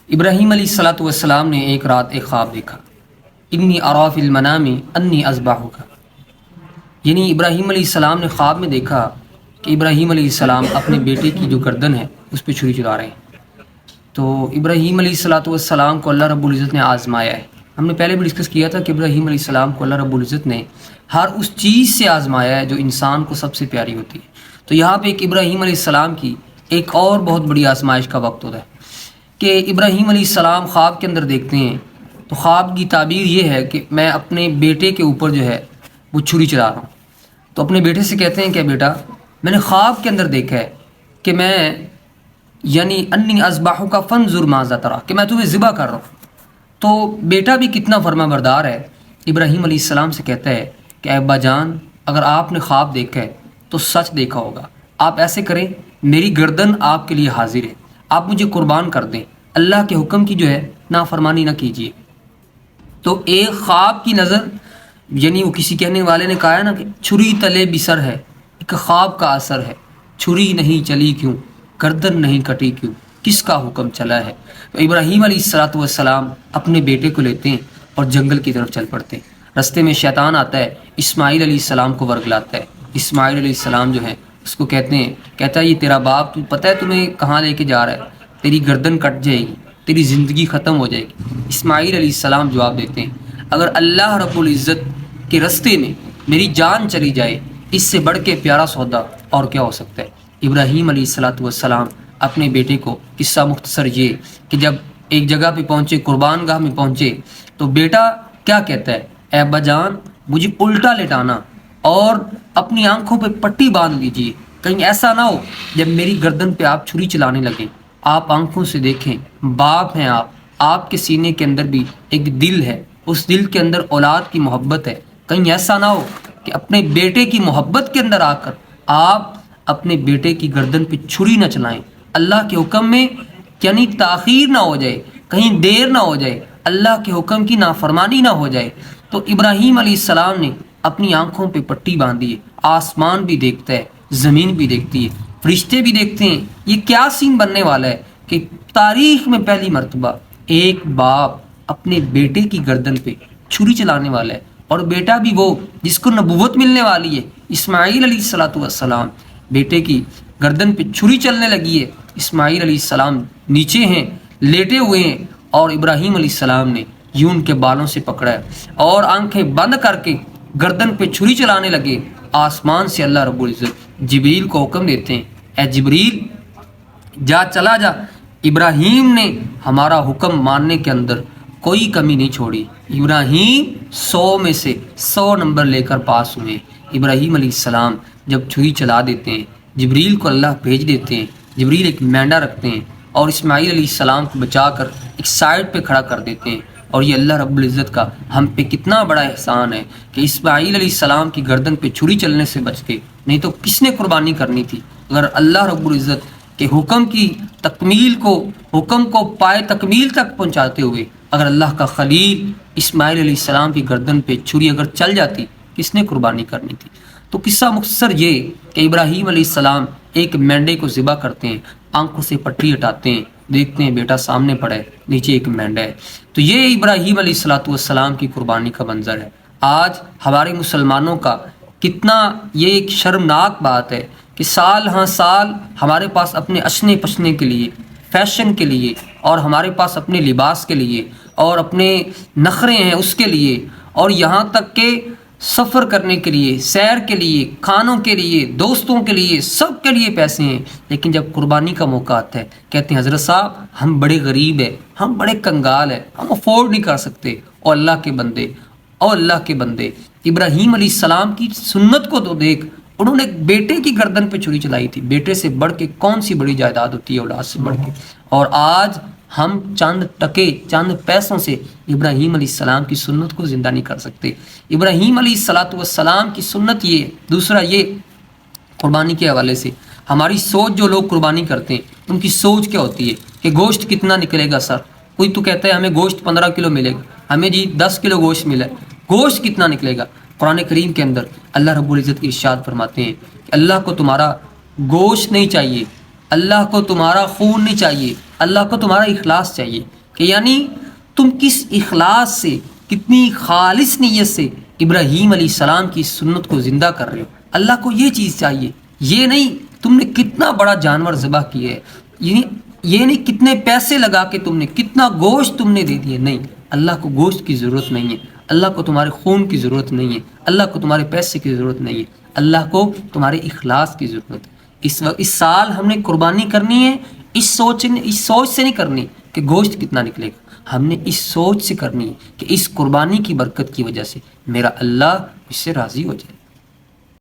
ابراہیم علیہ السلام نے ایک رات ایک خواب دیکھا، انی ارا فی المنام انی اذبحک، یعنی ابراہیم علیہ السلام نے خواب میں دیکھا کہ ابراہیم علیہ السلام اپنے بیٹے کی جو گردن ہے اس پہ چھری چلا رہے ہیں۔ تو ابراہیم علیہ السلام کو اللہ رب العزت نے آزمایا ہے۔ ہم نے پہلے بھی ڈسکس کیا تھا کہ ابراہیم علیہ السلام کو اللہ رب العزت نے ہر اس چیز سے آزمایا ہے جو انسان کو سب سے پیاری ہوتی ہے۔ تو یہاں پہ ایک ابراہیم علیہ السلام کی ایک اور بہت بڑی آزمائش کا وقت ہوتا ہے کہ ابراہیم علیہ السلام خواب کے اندر دیکھتے ہیں، تو خواب کی تعبیر یہ ہے کہ میں اپنے بیٹے کے اوپر جو ہے وہ چھری چلا رہا ہوں۔ تو اپنے بیٹے سے کہتے ہیں کہ بیٹا، میں نے خواب کے اندر دیکھا ہے کہ میں یعنی انی اذبحک فانظر ماذا تری، کہ میں تمہیں ذبح کر رہا ہوں۔ تو بیٹا بھی کتنا فرما بردار ہے، ابراہیم علیہ السلام سے کہتا ہے کہ ابا جان، اگر آپ نے خواب دیکھا ہے تو سچ دیکھا ہوگا، آپ ایسے کریں، میری گردن آپ کے لیے حاضر ہے، آپ مجھے قربان کر دیں، اللہ کے حکم کی جو ہے نافرمانی نہ کیجیے۔ تو ایک خواب کی نظر، یعنی وہ کسی کہنے والے نے کہا ہے نا کہ چھری تلے بسر ہے، ایک خواب کا اثر ہے، چھری نہیں چلی کیوں، گردن نہیں کٹی کیوں، کس کا حکم چلا ہے۔ تو ابراہیم علیہ السلام اپنے بیٹے کو لیتے ہیں اور جنگل کی طرف چل پڑتے ہیں۔ رستے میں شیطان آتا ہے، اسماعیل علیہ السلام کو ورگلاتا ہے۔ اسماعیل علیہ السلام جو ہے اس کو کہتا ہے یہ تیرا باپ، تو پتہ ہے تمہیں کہاں لے کے جا رہا ہے، تیری گردن کٹ جائے گی، تیری زندگی ختم ہو جائے گی۔ اسماعیل علیہ السلام جواب دیتے ہیں، اگر اللہ رب العزت کے رستے میں میری جان چلی جائے، اس سے بڑھ کے پیارا سودا اور کیا ہو سکتا ہے۔ ابراہیم علیہ السلام اپنے بیٹے کو، قصہ مختصر یہ کہ جب ایک جگہ پہ پہنچے، قربان گاہ میں پہنچے، تو بیٹا کیا کہتا ہے، اے ابا جان، مجھے الٹا لٹانا اور اپنی آنکھوں پہ پٹی باندھ لیجیے، کہیں ایسا نہ ہو جب میری گردن پہ آپ چھری چلانے لگیں، آپ آنکھوں سے دیکھیں، باپ ہیں آپ کے سینے کے اندر بھی ایک دل ہے، اس دل کے اندر اولاد کی محبت ہے، کہیں ایسا نہ ہو کہ اپنے بیٹے کی محبت کے اندر آ کر آپ اپنے بیٹے کی گردن پہ چھری نہ چلائیں، اللہ کے حکم میں یعنی تاخیر نہ ہو جائے، کہیں دیر نہ ہو جائے، اللہ کے حکم کی نافرمانی نہ ہو جائے۔ تو ابراہیم علیہ السلام نے اپنی آنکھوں پہ پٹی باندھی ہے، آسمان بھی دیکھتا ہے، زمین بھی دیکھتی ہے، فرشتے بھی دیکھتے ہیں، یہ کیا سین بننے والا ہے کہ تاریخ میں پہلی مرتبہ ایک باپ اپنے بیٹے کی گردن پہ چھری چلانے والا ہے، اور بیٹا بھی وہ جس کو نبوت ملنے والی ہے۔ اسماعیل علیہ السلام بیٹے کی گردن پہ چھری چلنے لگی ہے، اسماعیل علیہ السلام نیچے ہیں، لیٹے ہوئے ہیں، اور ابراہیم علیہ السلام نے یوں ان کے بالوں سے پکڑا ہے اور آنکھیں بند کر کے گردن پہ چھری چلانے لگے۔ آسمان سے اللہ رب العزت جبریل کو حکم دیتے ہیں، اے جبریل چلا جا۔ ابراہیم نے ہمارا حکم ماننے کے اندر کوئی کمی نہیں چھوڑی، ابراہیم 100 میں سے 100 نمبر لے کر پاس ہوئے۔ ابراہیم علیہ السلام جب چھری چلا دیتے ہیں، جبریل کو اللہ بھیج دیتے ہیں، جبریل ایک مینڈا رکھتے ہیں اور اسماعیل علیہ السلام کو بچا کر ایک سائڈ پہ کھڑا کر دیتے ہیں۔ اور یہ اللہ رب العزت کا ہم پہ کتنا بڑا احسان ہے کہ اسماعیل علیہ السلام کی گردن پہ چھری چلنے سے بچ کے، نہیں تو کس نے قربانی کرنی تھی۔ اگر اللہ رب العزت کے حکم کی تکمیل کو، حکم کو پائے تکمیل تک پہنچاتے ہوئے اگر اللہ کا خلیل اسماعیل علیہ السلام کی گردن پہ چھری اگر چل جاتی، کس نے قربانی کرنی تھی۔ تو قصہ مختصر یہ کہ ابراہیم علیہ السلام ایک مینڈے کو ذبح کرتے ہیں، آنکھوں سے پٹی ہٹاتے ہیں، دیکھتے ہیں بیٹا سامنے پڑا ہے، نیچے ایک مینڈا ہے۔ تو یہ ابراہیم علیہ السلام کی قربانی کا منظر ہے۔ آج ہمارے مسلمانوں کا کتنا یہ ایک شرمناک بات ہے کہ سال ہاں سال ہمارے پاس اپنے اشنے پشنے کے لیے، فیشن کے لیے، اور ہمارے پاس اپنے لباس کے لیے اور اپنے نخرے ہیں اس کے لیے، اور یہاں تک کہ سفر کرنے کے لیے، سیر کے لیے، کھانوں کے لیے، دوستوں کے لیے، سب کے لیے پیسے ہیں، لیکن جب قربانی کا موقع آتا ہے کہتے ہیں حضرت صاحب ہم بڑے غریب ہیں، ہم بڑے کنگال ہیں، ہم افورڈ نہیں کر سکتے۔ اور اللہ کے بندے ابراہیم علیہ السلام کی سنت کو تو دیکھ، انہوں نے ایک بیٹے کی گردن پہ چھری چلائی تھی۔ بیٹے سے بڑھ کے کون سی بڑی جائیداد ہوتی ہے اولاد سے بڑھ کے؟ اور آج ہم چند ٹکے، چند پیسوں سے ابراہیم علیہ السلام کی سنت کو زندہ نہیں کر سکتے۔ ابراہیم علیہ السلام کی سنت یہ ہے۔ دوسرا یہ قربانی کے حوالے سے ہماری سوچ، جو لوگ قربانی کرتے ہیں ان کی سوچ کیا ہوتی ہے کہ گوشت کتنا نکلے گا سر؟ کوئی تو کہتا ہے ہمیں گوشت 15 کلو ملے گا، ہمیں جی 10 کلو گوشت ملا ہے، گوشت کتنا نکلے گا؟ قرآن کریم کے اندر اللہ رب العزت کی ارشاد فرماتے ہیں کہ اللہ کو تمہارا گوشت نہیں چاہیے، اللہ کو تمہارا خون نہیں چاہیے، اللہ کو تمہارا اخلاص چاہیے کہ یعنی تم کس اخلاص سے، کتنی خالص نیت سے ابراہیم علیہ السلام کی سنت کو زندہ کر رہے ہو۔ اللہ کو یہ چیز چاہیے، یہ نہیں تم نے کتنا بڑا جانور ذبح کیا ہے، یعنی یہ نہیں کتنے پیسے لگا کے تم نے، کتنا گوشت تم نے دے دیا، نہیں، اللہ کو گوشت کی ضرورت نہیں ہے، اللہ کو تمہارے خون کی ضرورت نہیں ہے، اللہ کو تمہارے پیسے کی ضرورت نہیں ہے، اللہ کو تمہارے اخلاص کی ضرورت ہے۔ اس سال ہم نے قربانی کرنی ہے، اس سوچ سے نہیں کرنی کہ گوشت کتنا نکلے گا، ہم نے اس سوچ سے کرنی ہے کہ اس قربانی کی برکت کی وجہ سے میرا اللہ اس سے راضی ہو جائے۔